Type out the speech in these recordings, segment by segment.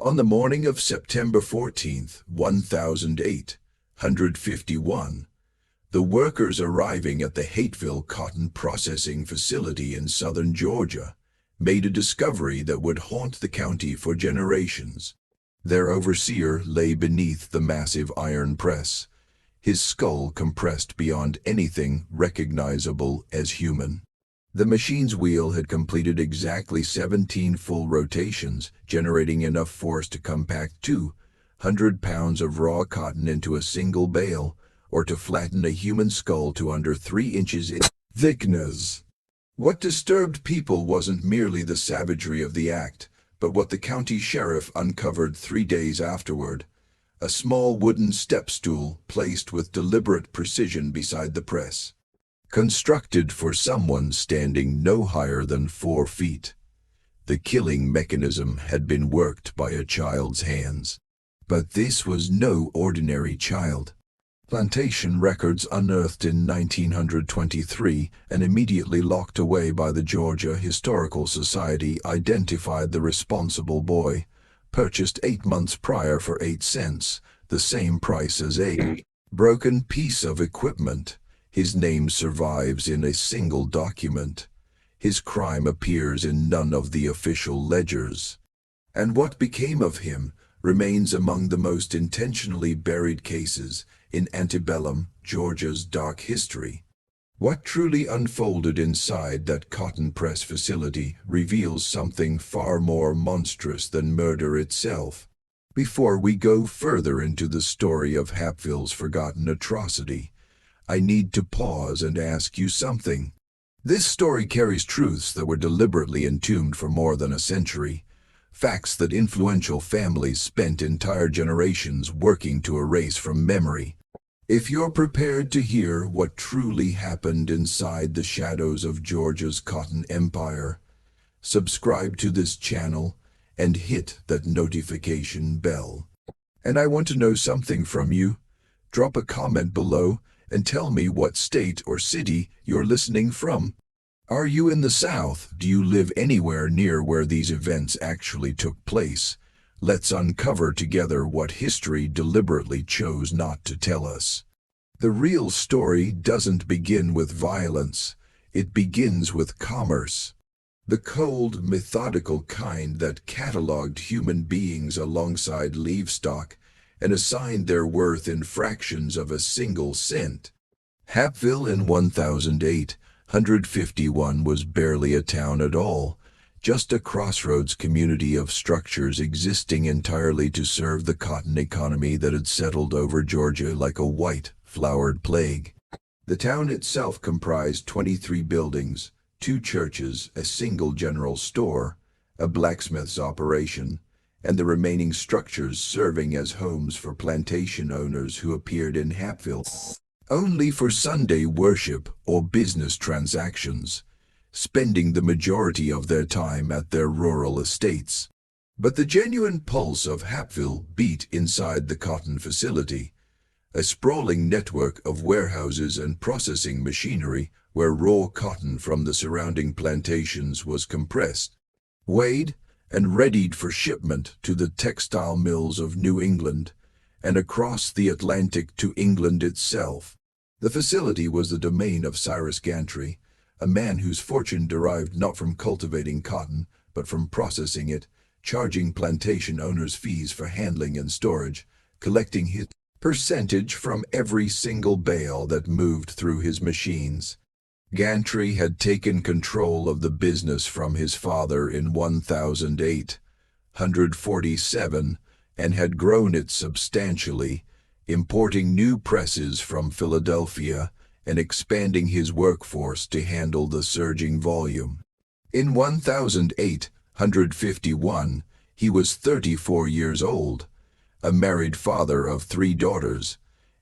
On the morning of September 14th, 1851, the workers arriving at the Hapville cotton processing facility in southern Georgia made a discovery that would haunt the county for generations. Their overseer lay beneath the massive iron press, his skull compressed beyond anything recognizable as human. The machine's wheel had completed exactly 17 full rotations, generating enough force to compact 200 pounds of raw cotton into a single bale, or to flatten a human skull to under 3 inches in thickness. What disturbed people wasn't merely the savagery of the act, but what the county sheriff uncovered 3 days afterward: a small wooden step stool placed with deliberate precision beside the press, constructed for someone standing no higher than 4 feet. The killing mechanism had been worked by a child's hands. But this was no ordinary child. Plantation records unearthed in 1923 and immediately locked away by the Georgia Historical Society identified the responsible boy, purchased 8 months prior for 8 cents, the same price as a broken piece of equipment. His name survives in a single document. His crime appears in none of the official ledgers. And what became of him remains among the most intentionally buried cases in antebellum Georgia's dark history. What truly unfolded inside that cotton press facility reveals something far more monstrous than murder itself. Before we go further into the story of Hapville's forgotten atrocity, I need to pause and ask you something. This story carries truths that were deliberately entombed for more than a century, facts that influential families spent entire generations working to erase from memory. If you're prepared to hear what truly happened inside the shadows of Georgia's cotton empire, subscribe to this channel and hit that notification bell. And I want to know something from you. Drop a comment below and tell me what state or city you're listening from. Are you in the South? Do you live anywhere near where these events actually took place? Let's uncover together what history deliberately chose not to tell us. The real story doesn't begin with violence. It begins with commerce. The cold, methodical kind that cataloged human beings alongside livestock and assigned their worth in fractions of a single cent. Hapville in 1851 was barely a town at all, just a crossroads community of structures existing entirely to serve the cotton economy that had settled over Georgia like a white, flowered plague. The town itself comprised 23 buildings, 2 churches, a single general store, a blacksmith's operation, and the remaining structures serving as homes for plantation owners who appeared in Hapville only for Sunday worship or business transactions, spending the majority of their time at their rural estates. But the genuine pulse of Hapville beat inside the cotton facility, a sprawling network of warehouses and processing machinery where raw cotton from the surrounding plantations was compressed, weighed, and readied for shipment to the textile mills of New England and across the Atlantic to England itself. The facility was the domain of Cyrus Gantry, a man whose fortune derived not from cultivating cotton, but from processing it, charging plantation owners fees for handling and storage, collecting his percentage from every single bale that moved through his machines. Gantry had taken control of the business from his father in 1847 and had grown it substantially, importing new presses from Philadelphia and expanding his workforce to handle the surging volume. In 1851, he was 34 years old, a married father of 3 daughters,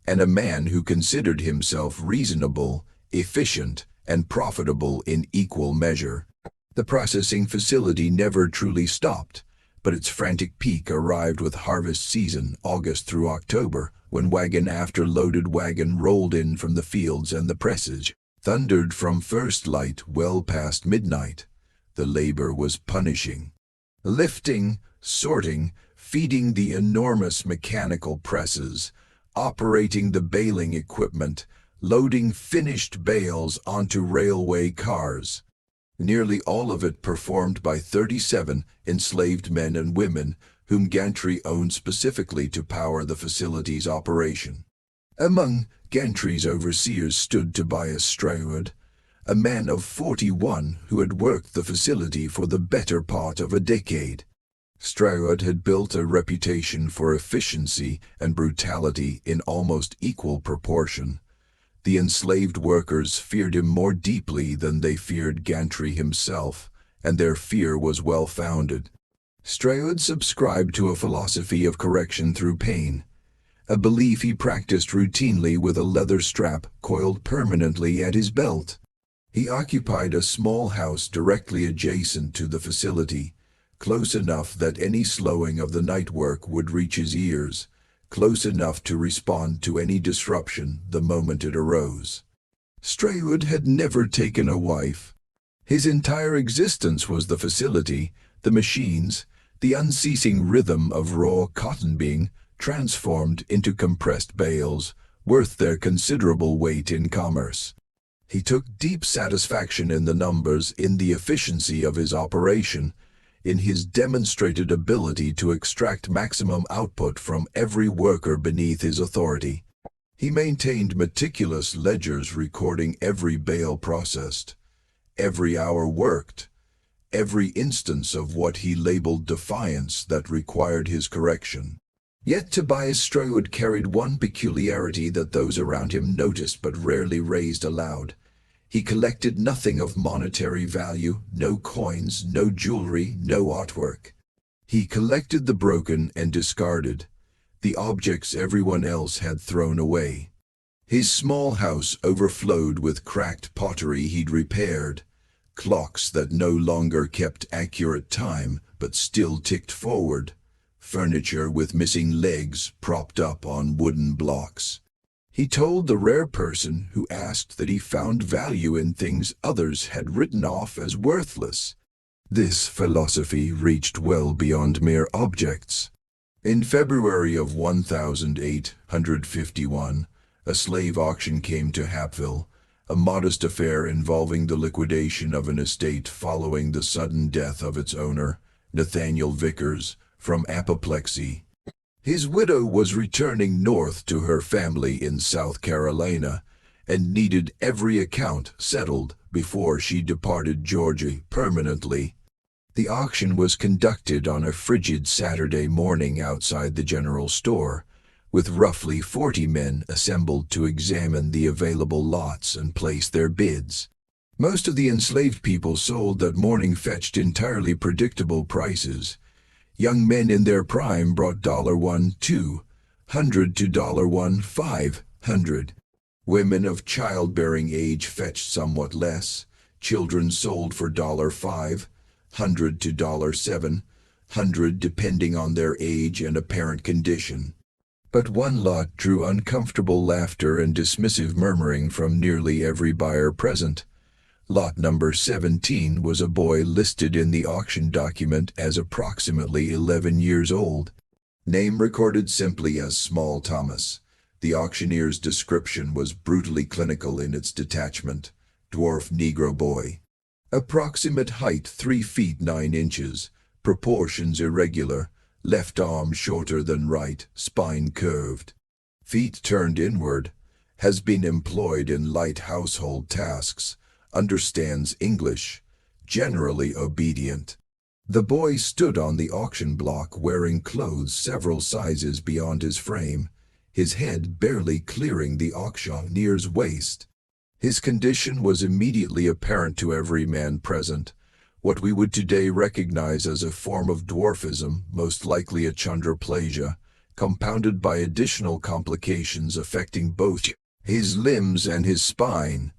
and a man who considered himself reasonable, efficient, and profitable in equal measure. The processing facility never truly stopped, but its frantic peak arrived with harvest season, August through October, when wagon after loaded wagon rolled in from the fields and the presses thundered from first light well past midnight. The labor was punishing. Lifting, sorting, feeding the enormous mechanical presses, operating the baling equipment, loading finished bales onto railway cars. Nearly all of it performed by 37 enslaved men and women whom Gantry owned specifically to power the facility's operation. Among Gantry's overseers stood Tobias Straywood, a man of 41 who had worked the facility for the better part of a decade. Straywood had built a reputation for efficiency and brutality in almost equal proportion. The enslaved workers feared him more deeply than they feared Gantry himself, and their fear was well-founded. Straywood subscribed to a philosophy of correction through pain, a belief he practiced routinely with a leather strap coiled permanently at his belt. He occupied a small house directly adjacent to the facility, close enough that any slowing of the night work would reach his ears, close enough to respond to any disruption the moment it arose. Straywood had never taken a wife. His entire existence was the facility, the machines, the unceasing rhythm of raw cotton being transformed into compressed bales, worth their considerable weight in commerce. He took deep satisfaction in the numbers, in the efficiency of his operation, in his demonstrated ability to extract maximum output from every worker beneath his authority. He maintained meticulous ledgers recording every bale processed, every hour worked, every instance of what he labeled defiance that required his correction. Yet Tobias Straywood carried one peculiarity that those around him noticed but rarely raised aloud. He collected nothing of monetary value, no coins, no jewelry, no artwork. He collected the broken and discarded, the objects everyone else had thrown away. His small house overflowed with cracked pottery he'd repaired, clocks that no longer kept accurate time but still ticked forward, furniture with missing legs propped up on wooden blocks. He told the rare person who asked that he found value in things others had written off as worthless. This philosophy reached well beyond mere objects. In February of 1851, a slave auction came to Hapville, a modest affair involving the liquidation of an estate following the sudden death of its owner, Nathaniel Vickers, from apoplexy. His widow was returning north to her family in South Carolina and needed every account settled before she departed Georgia permanently. The auction was conducted on a frigid Saturday morning outside the general store, with roughly 40 men assembled to examine the available lots and place their bids. Most of the enslaved people sold that morning fetched entirely predictable prices. Young men in their prime brought $1,200 to $1,500. Women of childbearing age fetched somewhat less. Children sold for $500 to $700 depending on their age and apparent condition. But one lot drew uncomfortable laughter and dismissive murmuring from nearly every buyer present. Lot number 17 was a boy listed in the auction document as approximately 11 years old. Name recorded simply as Small Thomas. The auctioneer's description was brutally clinical in its detachment. Dwarf Negro boy. Approximate height 3 feet 9 inches. Proportions irregular. Left arm shorter than right, spine curved. Feet turned inward. Has been employed in light household tasks. Understands English, generally obedient. The boy stood on the auction block wearing clothes several sizes beyond his frame, his head barely clearing the auctioneer's waist. His condition was immediately apparent to every man present, what we would today recognize as a form of dwarfism, most likely a chondroplasia, compounded by additional complications affecting both his limbs and his spine.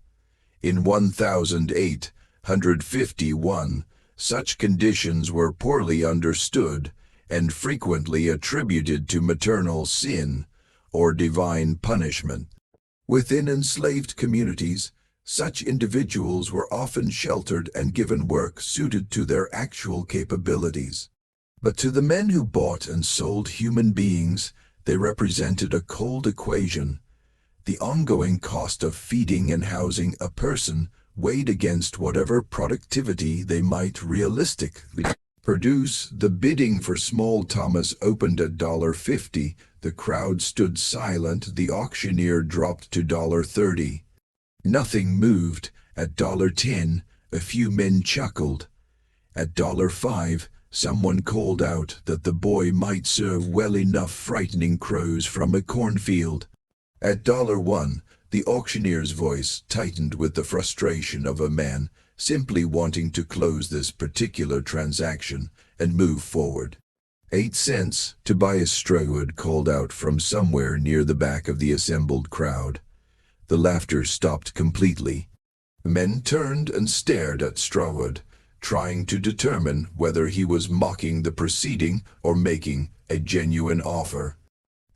In 1851, such conditions were poorly understood and frequently attributed to maternal sin or divine punishment. Within enslaved communities, such individuals were often sheltered and given work suited to their actual capabilities. But to the men who bought and sold human beings, they represented a cold equation. The ongoing cost of feeding and housing a person weighed against whatever productivity they might realistically produce. The bidding for Small Thomas opened at $50. The crowd stood silent. The auctioneer dropped to $30. Nothing moved. At $10, a few men chuckled. At $5, someone called out that the boy might serve well enough frightening crows from a cornfield. At $1, the auctioneer's voice tightened with the frustration of a man simply wanting to close this particular transaction and move forward. 8 cents, Tobias Straywood called out from somewhere near the back of the assembled crowd. The laughter stopped completely. Men turned and stared at Straywood, trying to determine whether he was mocking the proceeding or making a genuine offer.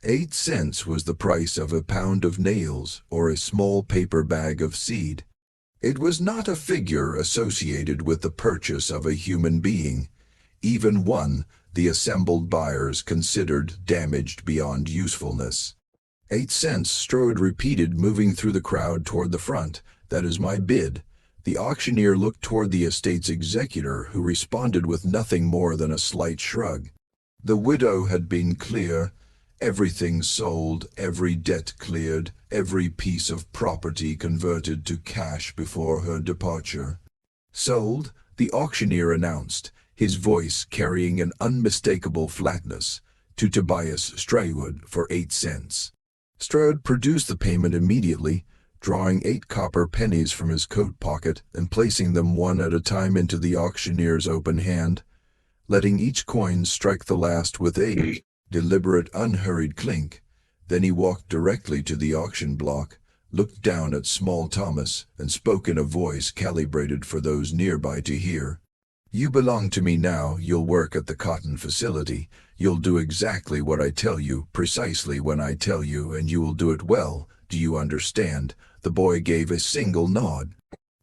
8 cents was the price of a pound of nails or a small paper bag of seed. It was not a figure associated with the purchase of a human being, even one the assembled buyers considered damaged beyond usefulness. 8 cents, Strode repeated, moving through the crowd toward the front. That is my bid. The auctioneer looked toward the estate's executor, who responded with nothing more than a slight shrug. The widow had been clear. Everything sold, every debt cleared, every piece of property converted to cash before her departure. Sold, the auctioneer announced, his voice carrying an unmistakable flatness, to Tobias Straywood for 8 cents. Strode produced the payment immediately, drawing 8 copper pennies from his coat pocket and placing them one at a time into the auctioneer's open hand, letting each coin strike the last with a deliberate, unhurried clink. Then he walked directly to the auction block, looked down at Small Thomas, and spoke in a voice calibrated for those nearby to hear. "You belong to me now. You'll work at the cotton facility. You'll do exactly what I tell you, precisely when I tell you, and you will do it well. Do you understand?" The boy gave a single nod.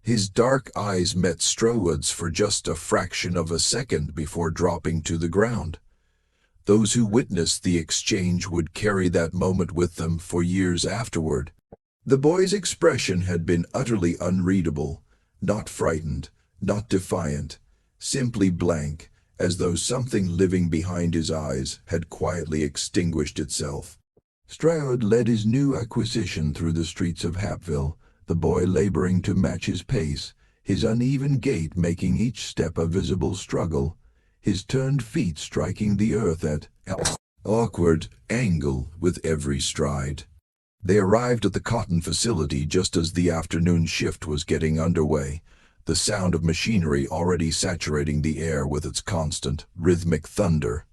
His dark eyes met Straywood's for just a fraction of a second before dropping to the ground. Those who witnessed the exchange would carry that moment with them for years afterward. The boy's expression had been utterly unreadable, not frightened, not defiant, simply blank, as though something living behind his eyes had quietly extinguished itself. Straywood led his new acquisition through the streets of Hapville, the boy laboring to match his pace, his uneven gait making each step a visible struggle, his turned feet striking the earth at an awkward angle with every stride. They arrived at the cotton facility just as the afternoon shift was getting underway, the sound of machinery already saturating the air with its constant, rhythmic thunder.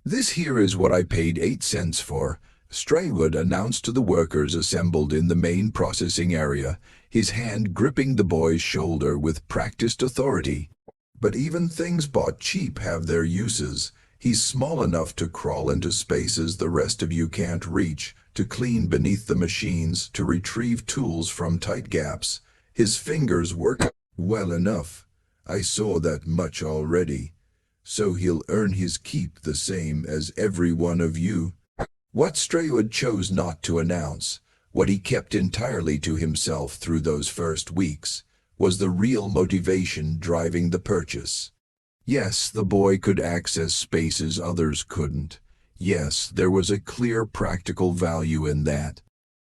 "This here is what I paid 8 cents for," Straywood announced to the workers assembled in the main processing area, his hand gripping the boy's shoulder with practiced authority. "But even things bought cheap have their uses. He's small enough to crawl into spaces the rest of you can't reach, to clean beneath the machines, to retrieve tools from tight gaps. His fingers work well enough. I saw that much already. So he'll earn his keep the same as every one of you." What Straywood chose not to announce, what he kept entirely to himself through those first weeks, was the real motivation driving the purchase. Yes, the boy could access spaces others couldn't. Yes, there was a clear practical value in that.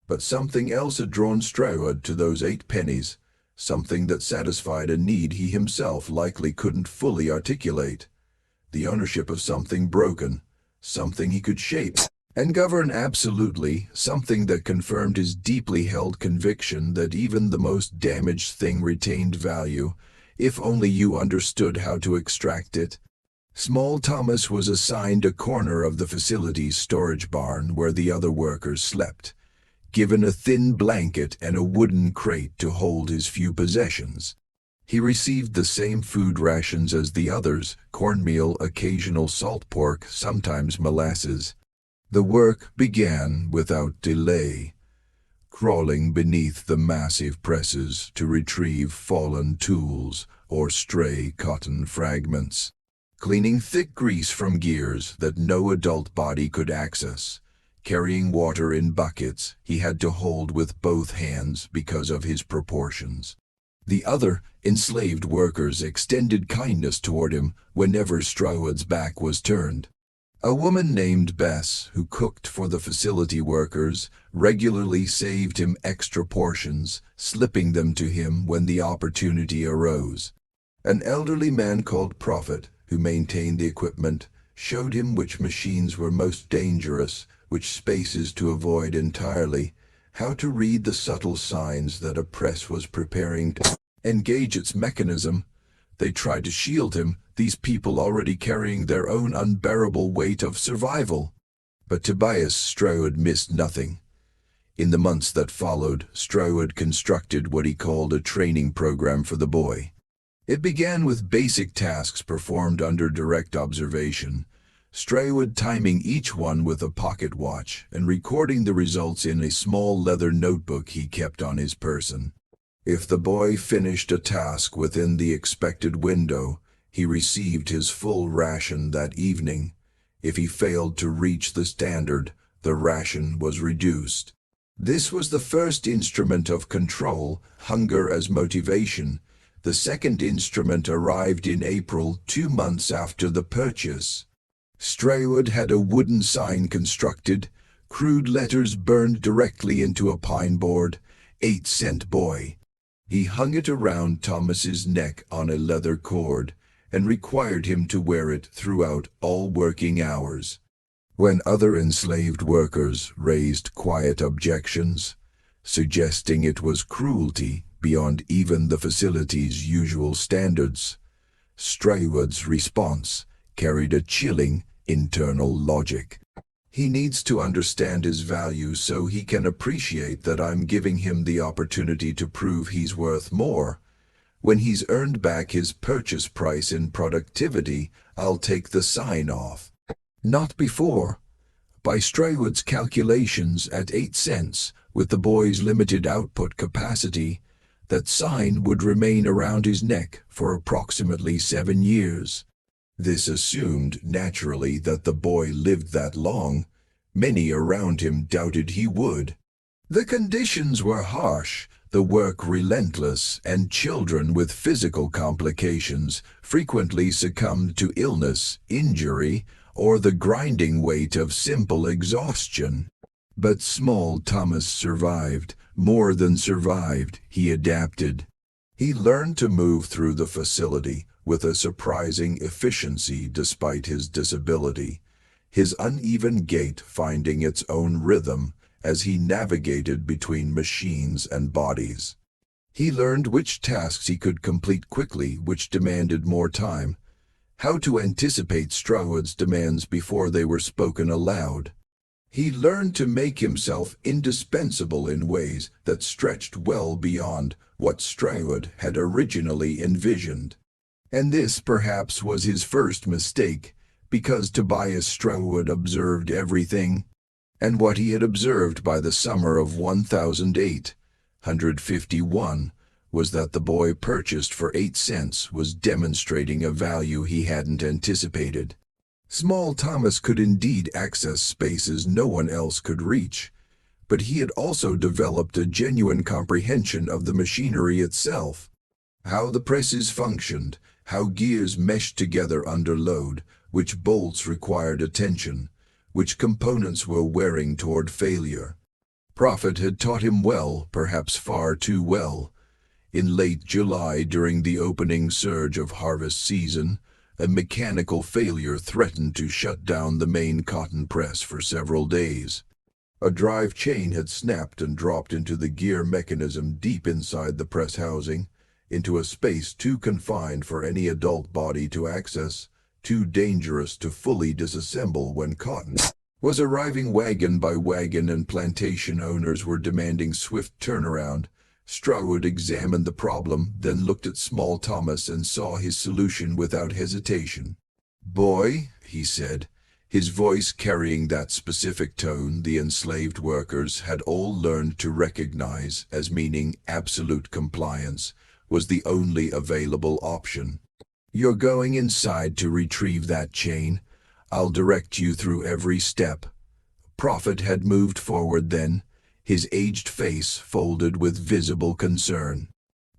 But something else had drawn Straywood to those 8 pennies, something that satisfied a need he himself likely couldn't fully articulate. The ownership of something broken, something he could shape and govern absolutely, something that confirmed his deeply held conviction that even the most damaged thing retained value, if only you understood how to extract it. Small Thomas was assigned a corner of the facility's storage barn where the other workers slept, given a thin blanket and a wooden crate to hold his few possessions. He received the same food rations as the others, cornmeal, occasional salt pork, sometimes molasses. The work began without delay, crawling beneath the massive presses to retrieve fallen tools or stray cotton fragments. cleaning thick grease from gears that no adult body could access, carrying water in buckets he had to hold with both hands because of his proportions. The other enslaved workers extended kindness toward him whenever Stroud's back was turned. A woman named Bess, who cooked for the facility workers, regularly saved him extra portions, slipping them to him when the opportunity arose. An elderly man called Prophet, who maintained the equipment, showed him which machines were most dangerous, which spaces to avoid entirely, how to read the subtle signs that a press was preparing to engage its mechanism. They tried to shield him, these people already carrying their own unbearable weight of survival. But Tobias Stroud missed nothing. In the months that followed, Stroud constructed what he called a training program for the boy. It began with basic tasks performed under direct observation, Stroud timing each one with a pocket watch and recording the results in a small leather notebook he kept on his person. If the boy finished a task within the expected window, he received his full ration that evening. If he failed to reach the standard, the ration was reduced. This was the first instrument of control, hunger as motivation. The second instrument arrived in April, 2 months after the purchase. Stroud had a wooden sign constructed, crude letters burned directly into a pine board, 8-cent boy. He hung it around Thomas's neck on a leather cord and required him to wear it throughout all working hours. When other enslaved workers raised quiet objections, suggesting it was cruelty beyond even the facility's usual standards, Stroud's response carried a chilling internal logic. He needs to understand his value so he can appreciate that I'm giving him the opportunity to prove he's worth more. When he's earned back his purchase price in productivity, I'll take the sign off. Not before. By Stroud's calculations, at 8 cents, with the boy's limited output capacity, that sign would remain around his neck for approximately 7 years. This assumed, naturally, that the boy lived that long. Many around him doubted he would. The conditions were harsh, the work relentless, and children with physical complications frequently succumbed to illness, injury, or the grinding weight of simple exhaustion. But small Thomas survived. More than survived, he adapted. He learned to move through the facility with a surprising efficiency despite his disability, his uneven gait finding its own rhythm as he navigated between machines and bodies. He learned which tasks he could complete quickly, which demanded more time, how to anticipate Stroud's demands before they were spoken aloud. He learned to make himself indispensable in ways that stretched well beyond what Stroud had originally envisioned. And this perhaps was his first mistake, because Tobias Stroud observed everything, and what he had observed by the summer of 1851 was that the boy purchased for 8 cents was demonstrating a value he hadn't anticipated. Small Thomas could indeed access spaces no one else could reach, but he had also developed a genuine comprehension of the machinery itself, how the presses functioned, how gears meshed together under load, which bolts required attention, which components were wearing toward failure. Prophet had taught him well, perhaps far too well. In late July, during the opening surge of harvest season, a mechanical failure threatened to shut down the main cotton press for several days. A drive chain had snapped and dropped into the gear mechanism deep inside the press housing, into a space too confined for any adult body to access, too dangerous to fully disassemble when cotton was arriving wagon by wagon and plantation owners were demanding swift turnaround. Stroud examined the problem, then looked at small Thomas and saw his solution without hesitation. "Boy," he said, his voice carrying that specific tone the enslaved workers had all learned to recognize as meaning absolute compliance, was the only available option. You're going inside to retrieve that chain. I'll direct you through every step." Prophet had moved forward then, his aged face folded with visible concern.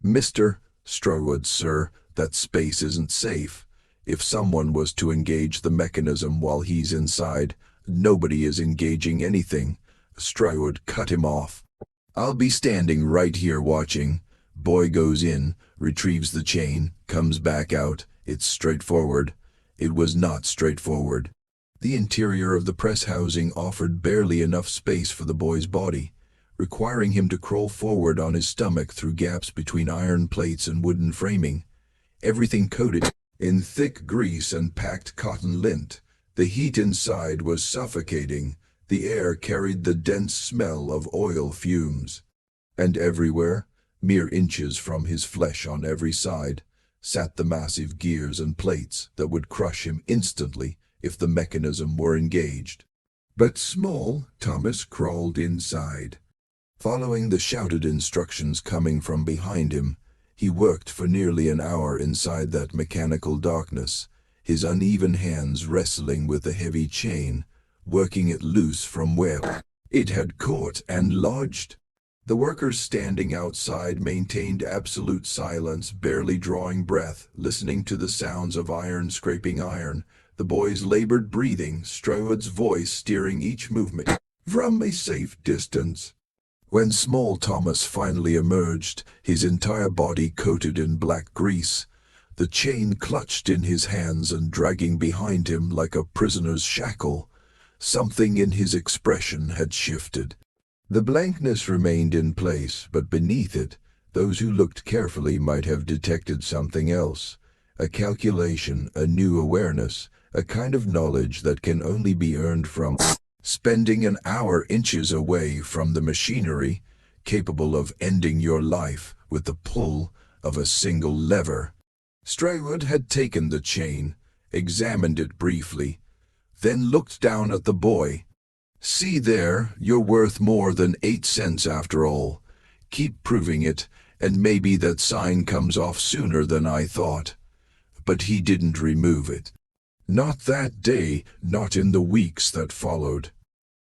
"Mr. Strode, sir, that space isn't safe. If someone was to engage the mechanism while he's inside, nobody is engaging anything." Strode cut him off. "I'll be standing right here watching." Boy goes in, retrieves the chain, comes back out. It's straightforward. It was not straightforward. The interior of the press housing offered barely enough space for the boy's body, requiring him to crawl forward on his stomach through gaps between iron plates and wooden framing. Everything coated in thick grease and packed cotton lint. The heat inside was suffocating. The air carried the dense smell of oil fumes. And everywhere, mere inches from his flesh on every side, sat the massive gears and plates that would crush him instantly if the mechanism were engaged. But small Thomas crawled inside. Following the shouted instructions coming from behind him, he worked for nearly an hour inside that mechanical darkness, his uneven hands wrestling with the heavy chain, working it loose from where it had caught and lodged. The workers standing outside maintained absolute silence, barely drawing breath, listening to the sounds of iron scraping iron, the boy's labored breathing, Strode's voice steering each movement from a safe distance. When small Thomas finally emerged, his entire body coated in black grease, the chain clutched in his hands and dragging behind him like a prisoner's shackle, something in his expression had shifted. The blankness remained in place, but beneath it, those who looked carefully might have detected something else. A calculation, a new awareness, a kind of knowledge that can only be earned from spending an hour inches away from the machinery, capable of ending your life with the pull of a single lever. Strode had taken the chain, examined it briefly, then looked down at the boy. "See there, you're worth more than 8 cents after all. Keep proving it, and maybe that sign comes off sooner than I thought." But he didn't remove it. Not that day, not in the weeks that followed.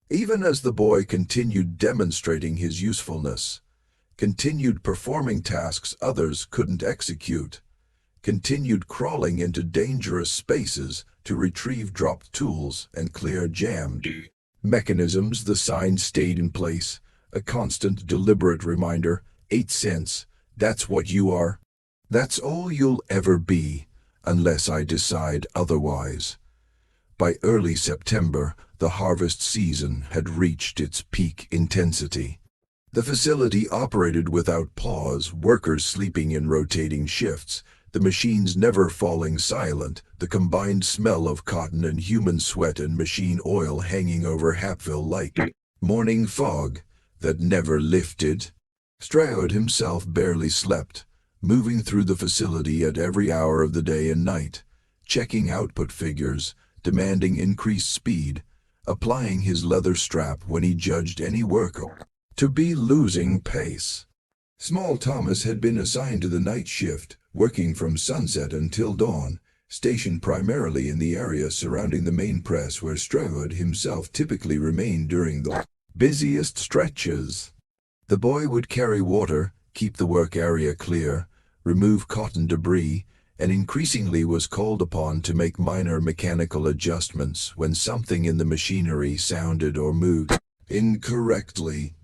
Even as the boy continued demonstrating his usefulness, continued performing tasks others couldn't execute, continued crawling into dangerous spaces to retrieve dropped tools and clear jammed mechanisms, the sign stayed in place, a constant, deliberate reminder: 8 cents, that's what you are. That's all you'll ever be, unless I decide otherwise. By early September, the harvest season had reached its peak intensity. The facility operated without pause, workers sleeping in rotating shifts, the machines never falling silent, the combined smell of cotton and human sweat and machine oil hanging over Hapville like morning fog that never lifted. Strode himself barely slept, moving through the facility at every hour of the day and night, checking output figures, demanding increased speed, applying his leather strap when he judged any worker to be losing pace. Small Thomas had been assigned to the night shift, working from sunset until dawn, stationed primarily in the area surrounding the main press where Strode himself typically remained during the busiest stretches. The boy would carry water, keep the work area clear, remove cotton debris, and increasingly was called upon to make minor mechanical adjustments when something in the machinery sounded or moved incorrectly.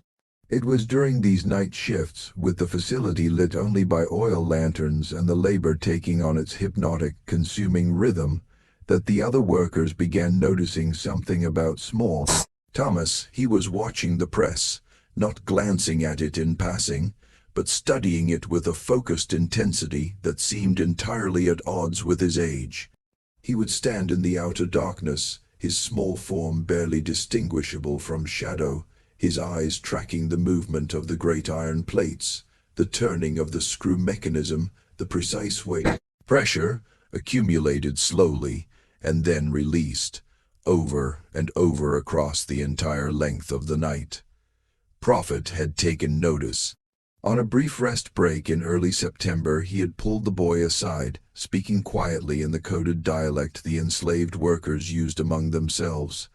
It was during these night shifts, with the facility lit only by oil lanterns and the labor taking on its hypnotic, consuming rhythm, that the other workers began noticing something about small Thomas. He was watching the press, not glancing at it in passing, but studying it with a focused intensity that seemed entirely at odds with his age. He would stand in the outer darkness, his small form barely distinguishable from shadow, his eyes tracking the movement of the great iron plates, the turning of the screw mechanism, the precise weight. Pressure accumulated slowly and then released, over and over across the entire length of the night. Prophet had taken notice. On a brief rest break in early September, he had pulled the boy aside, speaking quietly in the coded dialect the enslaved workers used among themselves,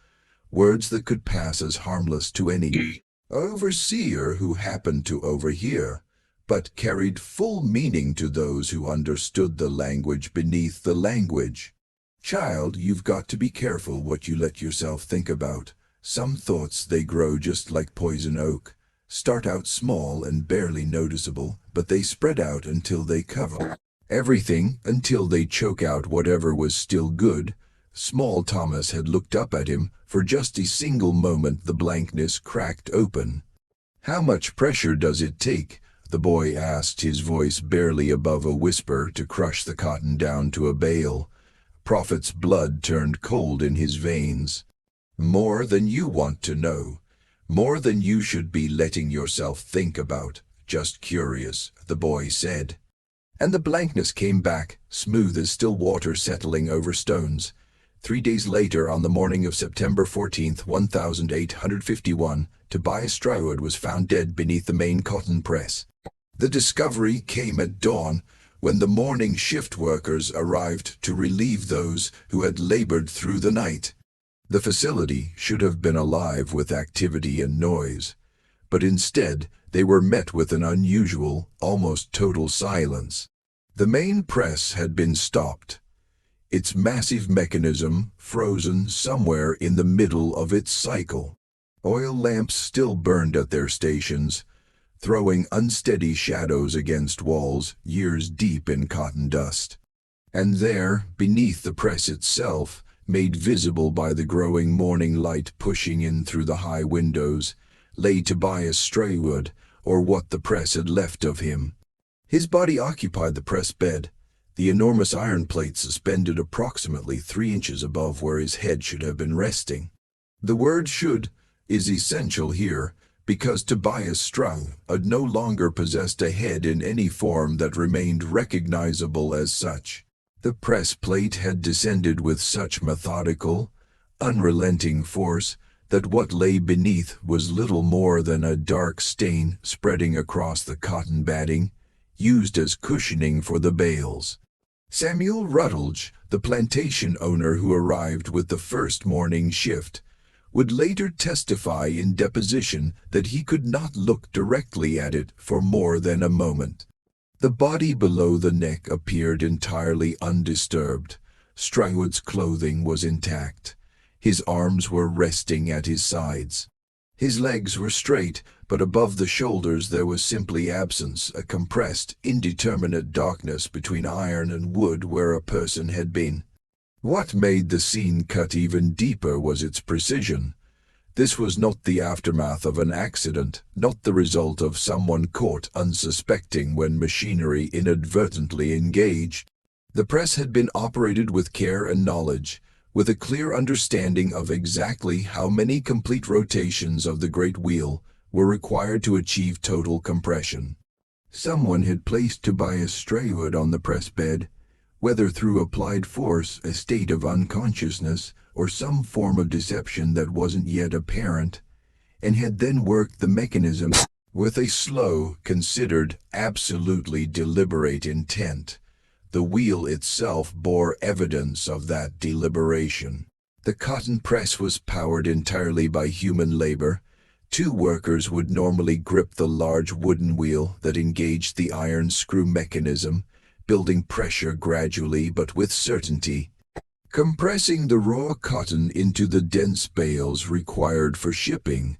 words that could pass as harmless to any overseer who happened to overhear, but carried full meaning to those who understood the language beneath the language. Child, you've got to be careful what you let yourself think about. Some thoughts, they grow just like poison oak. Start out small and barely noticeable, but they spread out until they cover everything, until they choke out whatever was still good. Small Thomas had looked up at him. For just a single moment the blankness cracked open. "How much pressure does it take?" the boy asked, his voice barely above a whisper, to crush the cotton down to a bale. Prophet's blood turned cold in his veins. "More than you want to know. More than you should be letting yourself think about. Just curious," the boy said. And the blankness came back, smooth as still water settling over stones. 3 days later, on the morning of September 14th, 1851, Tobias Stryward was found dead beneath the main cotton press. The discovery came at dawn, when the morning shift workers arrived to relieve those who had labored through the night. The facility should have been alive with activity and noise, but instead they were met with an unusual, almost total silence. The main press had been stopped, its massive mechanism frozen somewhere in the middle of its cycle. Oil lamps still burned at their stations, throwing unsteady shadows against walls years deep in cotton dust. And there, beneath the press itself, made visible by the growing morning light pushing in through the high windows, lay Tobias Stryward, or what the press had left of him. His body occupied the press bed, the enormous iron plate suspended approximately 3 inches above where his head should have been resting. The word "should" is essential here, because Tobias Stryward no longer possessed a head in any form that remained recognizable as such. The press plate had descended with such methodical, unrelenting force that what lay beneath was little more than a dark stain spreading across the cotton batting, used as cushioning for the bales. Samuel Rutledge, the plantation owner who arrived with the first morning shift, would later testify in deposition that he could not look directly at it for more than a moment. The body below the neck appeared entirely undisturbed. Stryward's clothing was intact. His arms were resting at his sides. His legs were straight, but above the shoulders there was simply absence, a compressed, indeterminate darkness between iron and wood where a person had been. What made the scene cut even deeper was its precision. This was not the aftermath of an accident, not the result of someone caught unsuspecting when machinery inadvertently engaged. The press had been operated with care and knowledge, with a clear understanding of exactly how many complete rotations of the great wheel were required to achieve total compression. Someone had placed Tobias Stryward on the press bed, whether through applied force, a state of unconsciousness, or some form of deception that wasn't yet apparent, and had then worked the mechanism with a slow, considered, absolutely deliberate intent. The wheel itself bore evidence of that deliberation. The cotton press was powered entirely by human labor. 2 workers would normally grip the large wooden wheel that engaged the iron screw mechanism, building pressure gradually but with certainty, compressing the raw cotton into the dense bales required for shipping.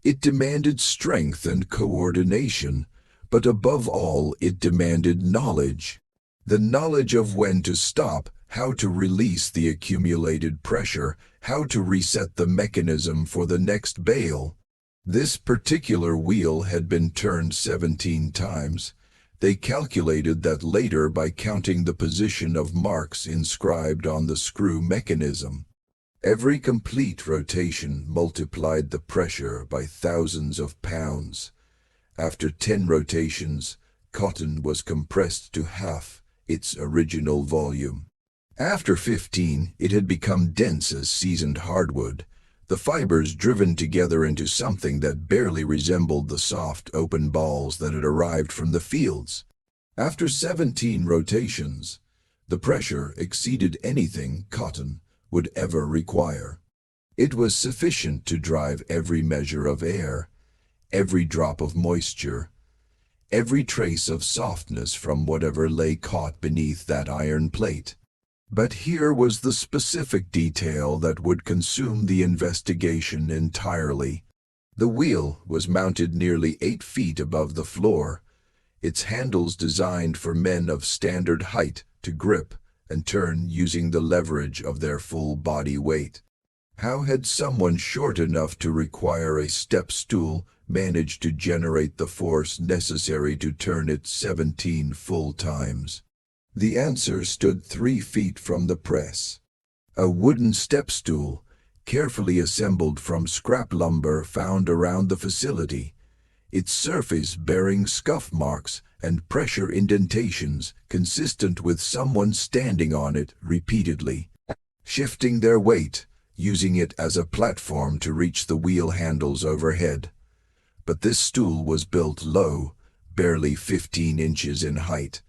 It demanded strength and coordination, but above all it demanded knowledge. The knowledge of when to stop, how to release the accumulated pressure, how to reset the mechanism for the next bale. This particular wheel had been turned 17 times. They calculated that later by counting the position of marks inscribed on the screw mechanism. Every complete rotation multiplied the pressure by thousands of pounds. After 10 rotations, cotton was compressed to half its original volume. After 15, it had become dense as seasoned hardwood. the fibers driven together into something that barely resembled the soft, open balls that had arrived from the fields. After 17 rotations, the pressure exceeded anything cotton would ever require. It was sufficient to drive every measure of air, every drop of moisture, every trace of softness from whatever lay caught beneath that iron plate. But here was the specific detail that would consume the investigation entirely. The wheel was mounted nearly 8 feet above the floor, its handles designed for men of standard height to grip and turn using the leverage of their full body weight. How had someone short enough to require a step stool managed to generate the force necessary to turn it 17 full times? The answer stood 3 feet from the press. A wooden step stool, carefully assembled from scrap lumber found around the facility, its surface bearing scuff marks and pressure indentations consistent with someone standing on it repeatedly, shifting their weight, using it as a platform to reach the wheel handles overhead. But this stool was built low, barely 15 inches in height.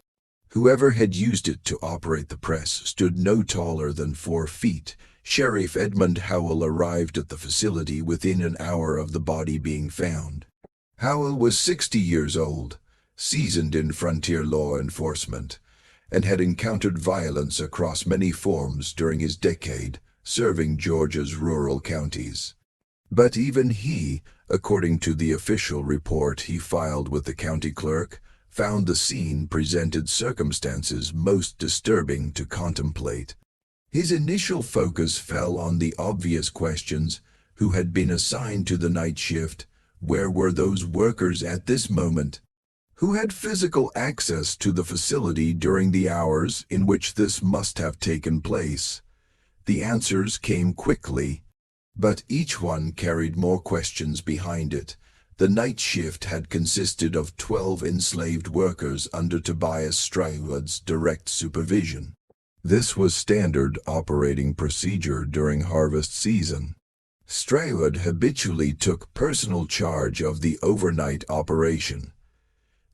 Whoever had used it to operate the press stood no taller than 4 feet. Sheriff Edmund Howell arrived at the facility within an hour of the body being found. Howell was 60 years old, seasoned in frontier law enforcement, and had encountered violence across many forms during his decade serving Georgia's rural counties. But even he, according to the official report he filed with the county clerk, found the scene presented circumstances most disturbing to contemplate. His initial focus fell on the obvious questions: who had been assigned to the night shift? Where were those workers at this moment? Who had physical access to the facility during the hours in which this must have taken place? The answers came quickly, but each one carried more questions behind it. The night shift had consisted of 12 enslaved workers under Tobias Straywood's direct supervision. This was standard operating procedure during harvest season. Straywood habitually took personal charge of the overnight operation,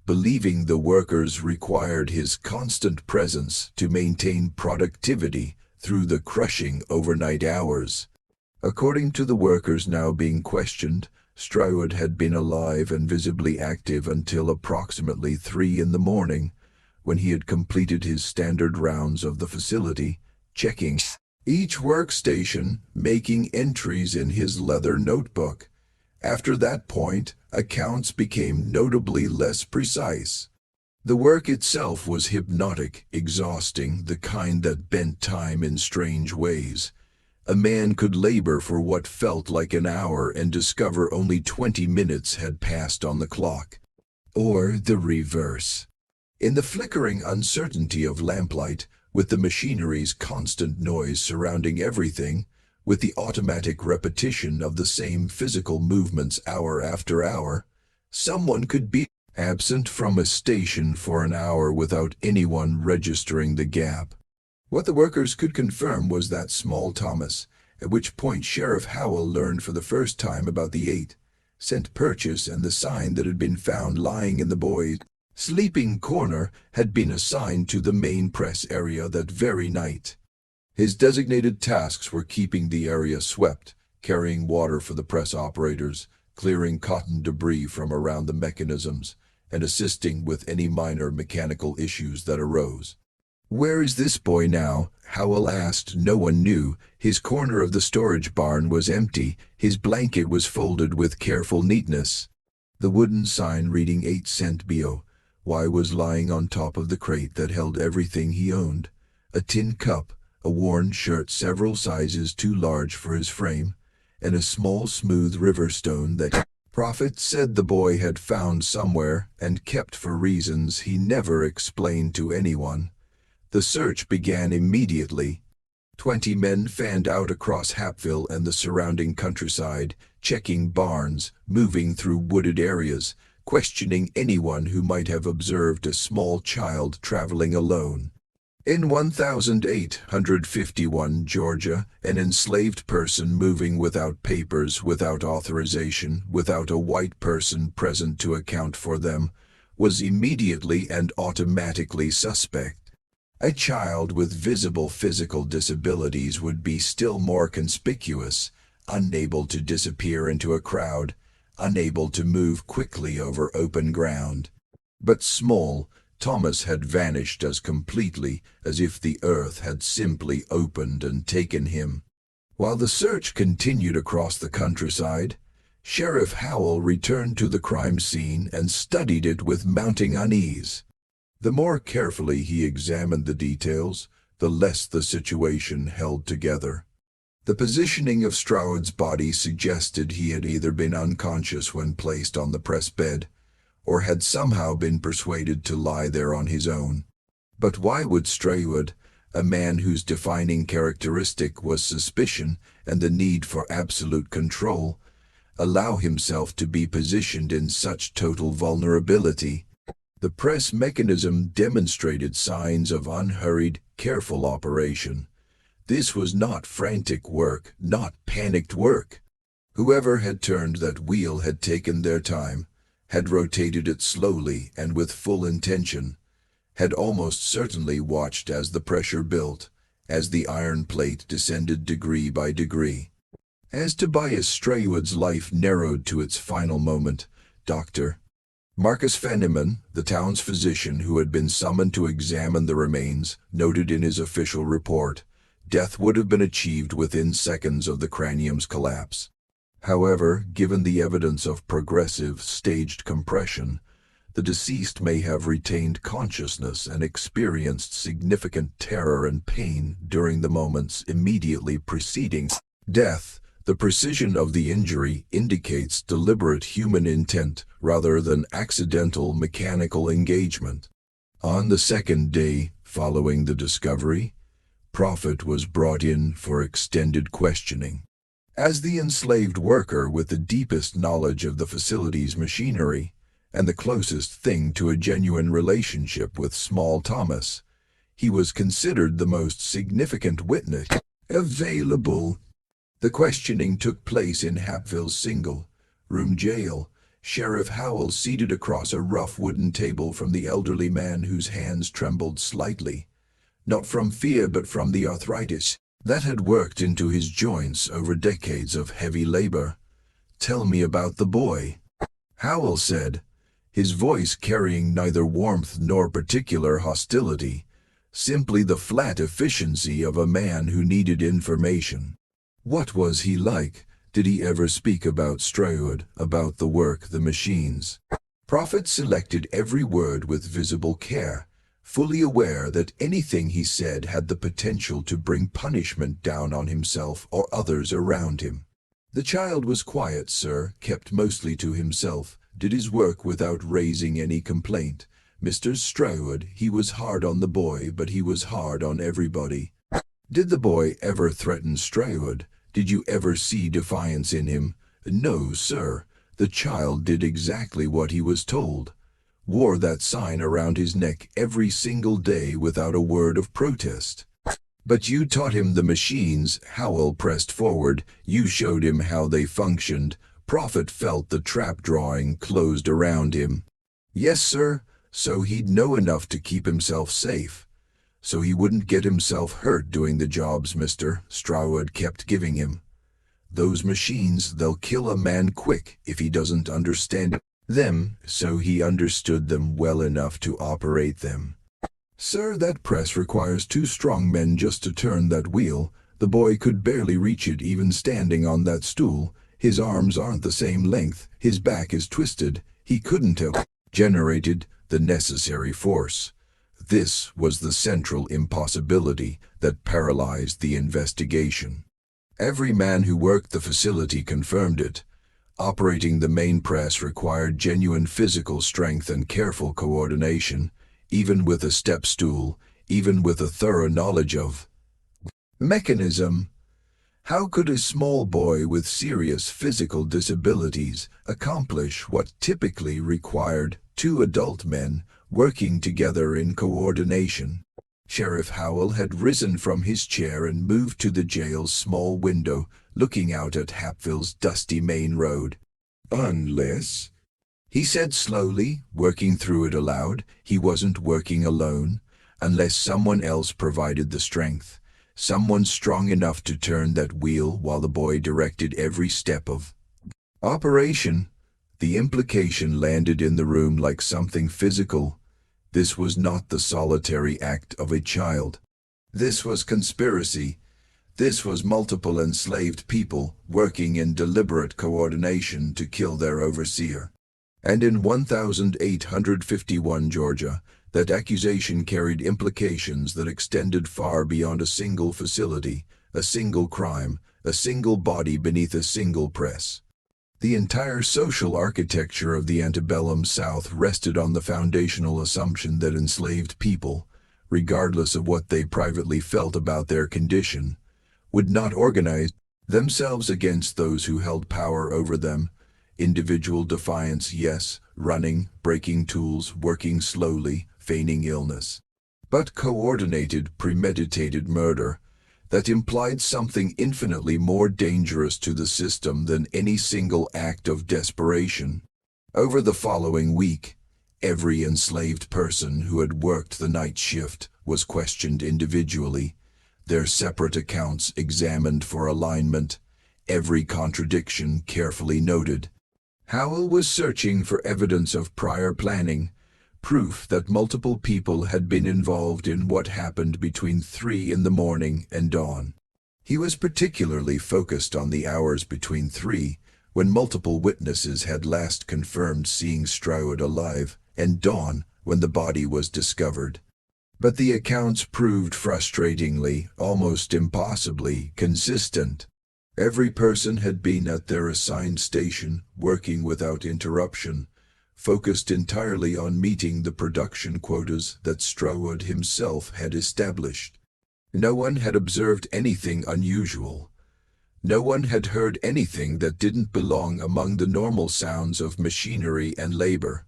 believing the workers required his constant presence to maintain productivity through the crushing overnight hours. According to the workers now being questioned, Straywood had been alive and visibly active until approximately 3 in the morning, when he had completed his standard rounds of the facility, checking each workstation, making entries in his leather notebook. After that point, accounts became notably less precise. The work itself was hypnotic, exhausting, the kind that bent time in strange ways. A man could labor for what felt like an hour and discover only 20 minutes had passed on the clock. Or the reverse. In the flickering uncertainty of lamplight, with the machinery's constant noise surrounding everything, with the automatic repetition of the same physical movements hour after hour, someone could be absent from a station for an hour without anyone registering the gap. What the workers could confirm was that small Thomas, at which point Sheriff Howell learned for the first time about the 8-cent purchase and the sign that had been found lying in the boy's sleeping corner had been assigned to the main press area that very night. His designated tasks were keeping the area swept, carrying water for the press operators, clearing cotton debris from around the mechanisms, and assisting with any minor mechanical issues that arose. "Where is this boy now?" Howell asked. No one knew. His corner of the storage barn was empty. His blanket was folded with careful neatness. The wooden sign reading 8-cent BOY was lying on top of the crate that held everything he owned. A tin cup, a worn shirt several sizes too large for his frame, and a small smooth river stone that Prophet said the boy had found somewhere and kept for reasons he never explained to anyone. The search began immediately. 20 men fanned out across Hapville and the surrounding countryside, checking barns, moving through wooded areas, questioning anyone who might have observed a small child traveling alone. In 1851 Georgia, an enslaved person moving without papers, without authorization, without a white person present to account for them, was immediately and automatically suspect. A child with visible physical disabilities would be still more conspicuous, unable to disappear into a crowd, unable to move quickly over open ground. But small Thomas had vanished as completely as if the earth had simply opened and taken him. While the search continued across the countryside, Sheriff Howell returned to the crime scene and studied it with mounting unease. The more carefully he examined the details, the less the situation held together. The positioning of Stroud's body suggested he had either been unconscious when placed on the press bed, or had somehow been persuaded to lie there on his own. But why would Stroud, a man whose defining characteristic was suspicion and the need for absolute control, allow himself to be positioned in such total vulnerability? The press mechanism demonstrated signs of unhurried, careful operation. This was not frantic work, not panicked work. Whoever had turned that wheel had taken their time, had rotated it slowly and with full intention, had almost certainly watched as the pressure built, as the iron plate descended degree by degree. As Tobias Stroud's life narrowed to its final moment, Dr. Marcus Fenneman, the town's physician who had been summoned to examine the remains, noted in his official report, death would have been achieved within seconds of the cranium's collapse. However, given the evidence of progressive, staged compression, the deceased may have retained consciousness and experienced significant terror and pain during the moments immediately preceding death. The precision of the injury indicates deliberate human intent rather than accidental mechanical engagement. On the second day following the discovery, Prophet was brought in for extended questioning. As the enslaved worker with the deepest knowledge of the facility's machinery, and the closest thing to a genuine relationship with small Thomas, he was considered the most significant witness available. The questioning took place in Hapville's single-room jail, Sheriff Howell seated across a rough wooden table from the elderly man whose hands trembled slightly, not from fear but from the arthritis that had worked into his joints over decades of heavy labor. "Tell me about the boy," Howell said, his voice carrying neither warmth nor particular hostility, simply the flat efficiency of a man who needed information. "What was he like? Did he ever speak about Stroud, about the work, the machines?" Prophet selected every word with visible care, fully aware that anything he said had the potential to bring punishment down on himself or others around him. "The child was quiet, sir, kept mostly to himself, did his work without raising any complaint. Mr. Stroud, he was hard on the boy, but he was hard on everybody." "Did the boy ever threaten Stroud? Did you ever see defiance in him?" "No, sir. The child did exactly what he was told. Wore that sign around his neck every single day without a word of protest." "But you taught him the machines," Howell pressed forward. "You showed him how they functioned." Prophet felt the trap drawing closed around him. "Yes, sir, so he'd know enough to keep himself safe. So he wouldn't get himself hurt doing the jobs Mr. Stroud kept giving him. Those machines, they'll kill a man quick if he doesn't understand them, so he understood them well enough to operate them." "Sir, that press requires 2 strong men just to turn that wheel. The boy could barely reach it even standing on that stool. His arms aren't the same length, his back is twisted. He couldn't have generated the necessary force." This was the central impossibility that paralyzed the investigation. Every man who worked the facility confirmed it. Operating the main press required genuine physical strength and careful coordination, even with a step stool, even with a thorough knowledge of mechanism. How could a small boy with serious physical disabilities accomplish what typically required 2 adult men working together in coordination? Sheriff Howell had risen from his chair and moved to the jail's small window, looking out at Hapville's dusty main road. "Unless," he said slowly, working through it aloud, he wasn't working alone. Unless someone else provided the strength. Someone strong enough to turn that wheel while the boy directed every step of operation. The implication landed in the room like something physical. This was not the solitary act of a child. This was conspiracy. This was multiple enslaved people working in deliberate coordination to kill their overseer. And in 1851 Georgia, that accusation carried implications that extended far beyond a single facility, a single crime, a single body beneath a single press. The entire social architecture of the antebellum South rested on the foundational assumption that enslaved people, regardless of what they privately felt about their condition, would not organize themselves against those who held power over them. Individual defiance, yes, running, breaking tools, working slowly, feigning illness. But coordinated, premeditated murder that implied something infinitely more dangerous to the system than any single act of desperation. Over the following week, every enslaved person who had worked the night shift was questioned individually, their separate accounts examined for alignment, every contradiction carefully noted. Howell was searching for evidence of prior planning, proof that multiple people had been involved in what happened between 3 in the morning and dawn. He was particularly focused on the hours between 3, when multiple witnesses had last confirmed seeing Stroud alive, and dawn, when the body was discovered. But the accounts proved frustratingly, almost impossibly, consistent. Every person had been at their assigned station, working without interruption, focused entirely on meeting the production quotas that Stroud himself had established. No one had observed anything unusual. No one had heard anything that didn't belong among the normal sounds of machinery and labor.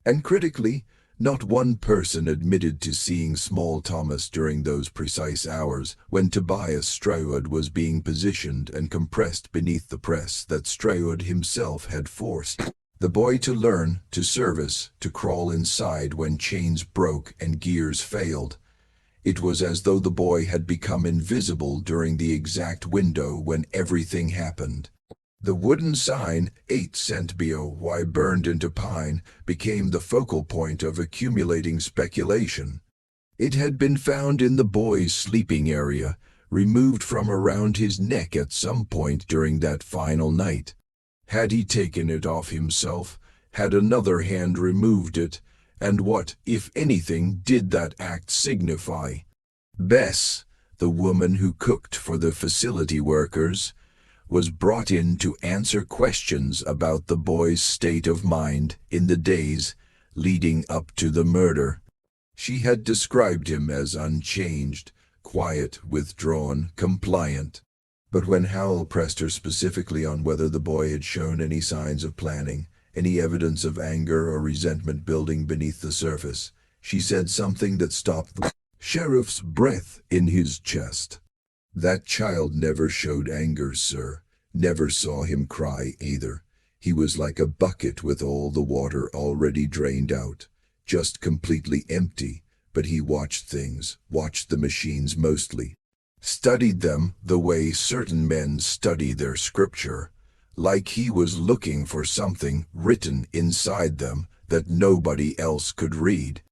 And critically, not one person admitted to seeing small Thomas during those precise hours when Tobias Stroud was being positioned and compressed beneath the press that Stroud himself had forced the boy to learn, to service, to crawl inside when chains broke and gears failed. It was as though the boy had become invisible during the exact window when everything happened. The wooden sign, 8-cent BOY burned into pine, became the focal point of accumulating speculation. It had been found in the boy's sleeping area, removed from around his neck at some point during that final night. Had he taken it off himself? Had another hand removed it? And what, if anything, did that act signify? Bess, the woman who cooked for the facility workers, was brought in to answer questions about the boy's state of mind in the days leading up to the murder. She had described him as unchanged, quiet, withdrawn, compliant. But when Howell pressed her specifically on whether the boy had shown any signs of planning, any evidence of anger or resentment building beneath the surface, she said something that stopped the sheriff's breath in his chest. "That child never showed anger, sir. Never saw him cry either. He was like a bucket with all the water already drained out, just completely empty, but he watched things, watched the machines mostly. Studied them the way certain men study their scripture, like he was looking for something written inside them that nobody else could read.